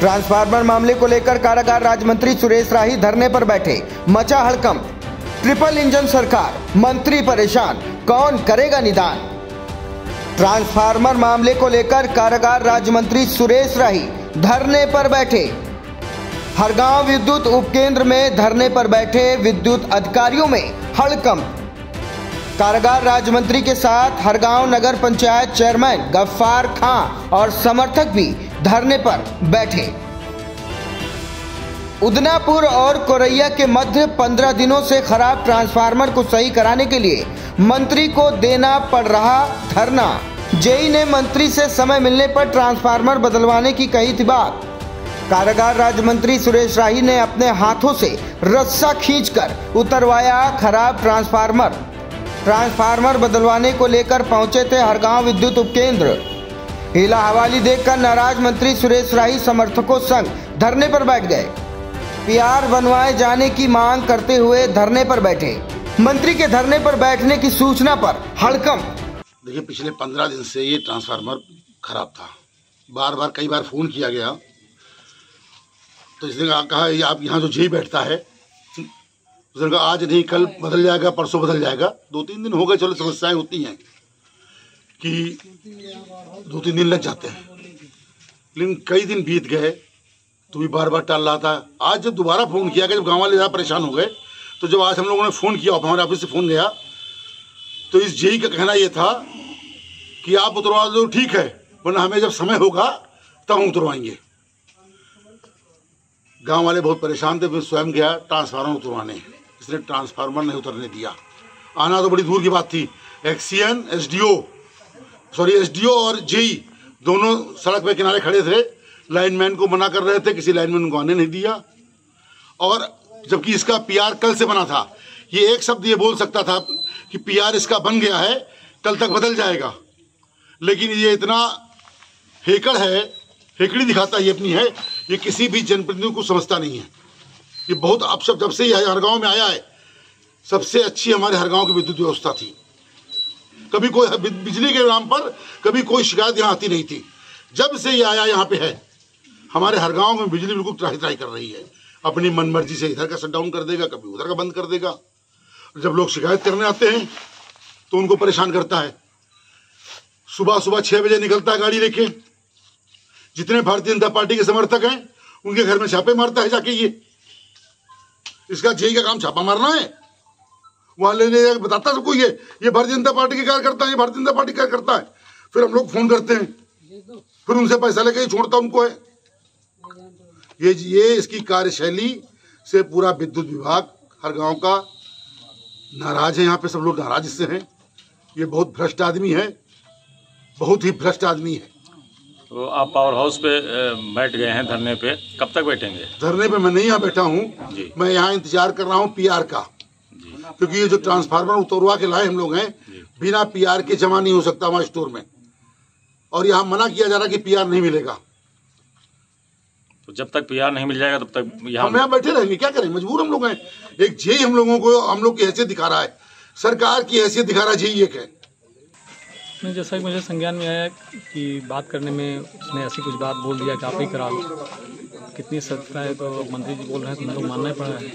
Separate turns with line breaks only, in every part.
Transformer मामले को लेकर कारागार राज्य मंत्री सुरेश राही धरने पर बैठे, मचा हड़कंप। ट्रिपल इंजन सरकार, मंत्री परेशान, कौन करेगा निदान। ट्रांसफार्मर मामले को लेकर कारागार राज्य मंत्री सुरेश राही धरने पर बैठे। हरगांव विद्युत उपकेंद्र में धरने पर बैठे विद्युत अधिकारियों में हड़कंप। कारागार राज्य मंत्री के साथ हरगांव नगर पंचायत चेयरमैन गफ्फार खां और समर्थक भी धरने पर बैठे। उदनापुर और कोरैया के मध्य 15 दिनों से खराब ट्रांसफार्मर को सही कराने के लिए मंत्री को देना पड़ रहा धरना। जेई ने मंत्री से समय मिलने पर ट्रांसफार्मर बदलवाने की कही थी बात। कारागार राज्य मंत्री सुरेश राही ने अपने हाथों से रस्सा खींचकर उतरवाया खराब ट्रांसफार्मर बदलवाने को लेकर पहुंचे थे हरगांव विद्युत उपकेंद्र। हीला हवाली देखकर नाराज मंत्री सुरेश राही समर्थकों संग धरने पर बैठ गए। पीआर बनवाए जाने की मांग करते हुए धरने पर बैठे। मंत्री के धरने पर बैठने की सूचना पर हड़कंप।
देखिए, पिछले 15 दिन से ये ट्रांसफार्मर खराब था। बार कई बार फोन किया गया तो इसने कहा आप यहाँ जो जेई बैठता है उसने कहा आज नहीं कल बदल जाएगा, परसों बदल जाएगा। 2-3 दिन हो गए, चलो समस्याएं होती हैं कि 2-3 दिन लग जाते हैं, लेकिन कई दिन बीत गए तो भी बार टाल रहा था। आज जब दोबारा फ़ोन किया गया, जब गाँव वाले ज़्यादा परेशान हो गए, तो जब आज हम लोगों ने फ़ोन किया, हमारे ऑफिस से फ़ोन गया तो इस जेई का कहना ये था कि आप उतरवा दो, ठीक है, वरना हमें जब समय होगा तब हम उतरवाएंगे। गांव वाले बहुत परेशान थे, फिर स्वयं गया ट्रांसफार्मर उतरवाने। इसने ट्रांसफार्मर नहीं उतरने दिया। आना तो बड़ी दूर की बात थी। एक्सीएन एसडीओ और जेई दोनों सड़क पे किनारे खड़े थे, लाइनमैन को मना कर रहे थे, किसी लाइनमैन को आने नहीं दिया। और जबकि इसका पीआर कल से बना था, ये एक शब्द ये बोल सकता था कि पीआर इसका बन गया है, कल तक बदल जाएगा, लेकिन ये इतना हेकड़ है, हेकड़ी दिखाता ये अपनी है, ये किसी भी जनप्रतिनिधि को समझता नहीं है। ये बहुत अब जब से ये हरगांव में आया है, सबसे अच्छी हमारे हरगांव की विद्युत व्यवस्था थी। कभी कोई बिजली के नाम पर कभी कोई शिकायत यहाँ आती नहीं थी। जब से ये आया यहाँ पे है, हमारे हरगांव में बिजली बिल्कुल त्राही कर रही है। अपनी मनमर्जी से इधर का शट डाउन कर देगा, कभी उधर का बंद कर देगा। जब लोग शिकायत करने आते हैं तो उनको परेशान करता है। सुबह 6 बजे निकलता है गाड़ी लेके, जितने भारतीय जनता पार्टी के समर्थक हैं उनके घर में छापे मारता है जाके। ये इसका जेई का काम छापा मारना है, वहां लेने बताता सबको ये भारतीय जनता पार्टी के कार्यकर्ता है, ये भारतीय जनता पार्टी कार्यकर्ता है। फिर हम लोग फोन करते हैं, फिर उनसे पैसा लेके छोड़ता उनको है। ये इसकी कार्यशैली से पूरा विद्युत विभाग हर गांव का नाराज है। यहाँ पे सब लोग नाराज इससे हैं। ये बहुत भ्रष्ट आदमी है, बहुत ही भ्रष्ट आदमी है।
तो आप पावर हाउस पे बैठ गए हैं धरने पे, कब तक बैठेंगे?
धरने पे मैं नहीं यहाँ बैठा हूँ, मैं यहाँ इंतजार कर रहा हूँ पीआर का, क्योंकि ये जो ट्रांसफार्मर उतरवा के लाए हम लोग हैं, बिना पीआर के जमा नहीं हो सकता वहाँ स्टोर में, और यहाँ मना किया जा रहा है कि पीआर नहीं मिलेगा।
तो जब तक पीआर नहीं मिल जाएगा तब तक हम
यहाँ बैठे रहेंगे, क्या करें, मजबूर हम लोग हैं। एक जेई हम लोगों को, हम लोग की हैसियत दिखा रहा है, सरकार की हैसियत दिखा रहा है जेई एक है।
नहीं, जैसा कि मुझे संज्ञान में आया कि बात करने में उसने ऐसी कुछ बात बोल दिया कि आप ही करा लो। कितनी सत्ता है तो मंत्री जी बोल रहे हैं तो उनको मानना ही पड़ा है,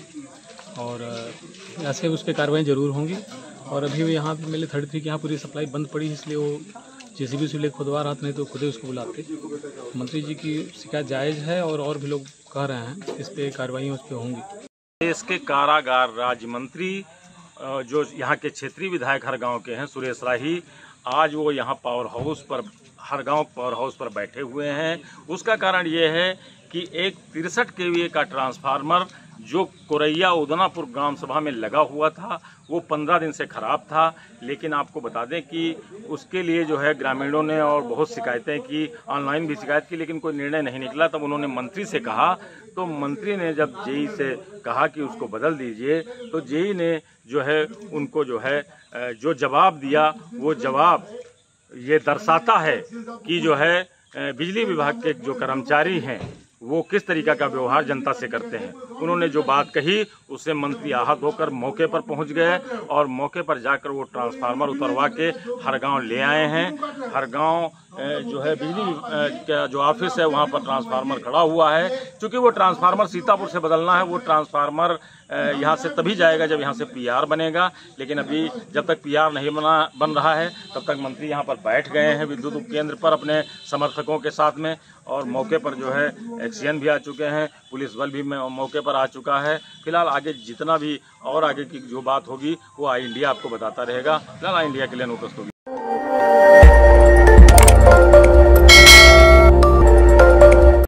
और ऐसे उस पर कार्रवाई जरूर होंगी। और अभी भी यहाँ पे मेरे 33 की यहाँ पूरी सप्लाई बंद पड़ी है, इसलिए वो जेसीबी से खुदवा रहा था, नहीं तो खुद ही उसको बुलाते। मंत्री जी की शिकायत जायज़ है और भी लोग कह रहे हैं, इस पर कार्रवाई उस पर होंगी।
देश के कारागार राज्य मंत्री जो यहाँ के क्षेत्रीय विधायक हरगांव के हैं सुरेश राही, आज वो यहाँ हरगांव पावर हाउस पर बैठे हुए हैं। उसका कारण ये है कि एक 63 kVA का ट्रांसफार्मर जो कोरैया उदनापुर ग्राम सभा में लगा हुआ था, वो 15 दिन से खराब था। लेकिन आपको बता दें कि उसके लिए जो है ग्रामीणों ने और बहुत शिकायतें की, ऑनलाइन भी शिकायत की, लेकिन कोई निर्णय नहीं निकला। तब उन्होंने मंत्री से कहा, तो मंत्री ने जब जेई से कहा कि उसको बदल दीजिए, तो जेई ने जो है उनको जो है जो जवाब दिया, वो जवाब ये दर्शाता है कि जो है बिजली विभाग के जो कर्मचारी हैं वो किस तरीका का व्यवहार जनता से करते हैं। उन्होंने जो बात कही उससे मंत्री आहत होकर मौके पर पहुंच गए और मौके पर जाकर वो ट्रांसफार्मर उतरवा के हरगांव ले आए हैं। हरगांव जो है बिजली का जो ऑफिस है वहाँ पर ट्रांसफार्मर खड़ा हुआ है। चूँकि वो ट्रांसफार्मर सीतापुर से बदलना है, वो ट्रांसफार्मर यहाँ से तभी जाएगा जब यहाँ से पीआर बनेगा। लेकिन अभी जब तक पीआर नहीं बन रहा है तब तक मंत्री यहाँ पर बैठ गए हैं विद्युत उपकेंद्र पर अपने समर्थकों के साथ में, और मौके पर जो है एक्सीएन भी आ चुके हैं, पुलिस बल भी मौके पर आ चुका है। फिलहाल आगे जितना भी और आगे की जो बात होगी वो आई इंडिया आपको बताता रहेगा। फिलहाल आई इंडिया के लिए अनुपस्थित होगी।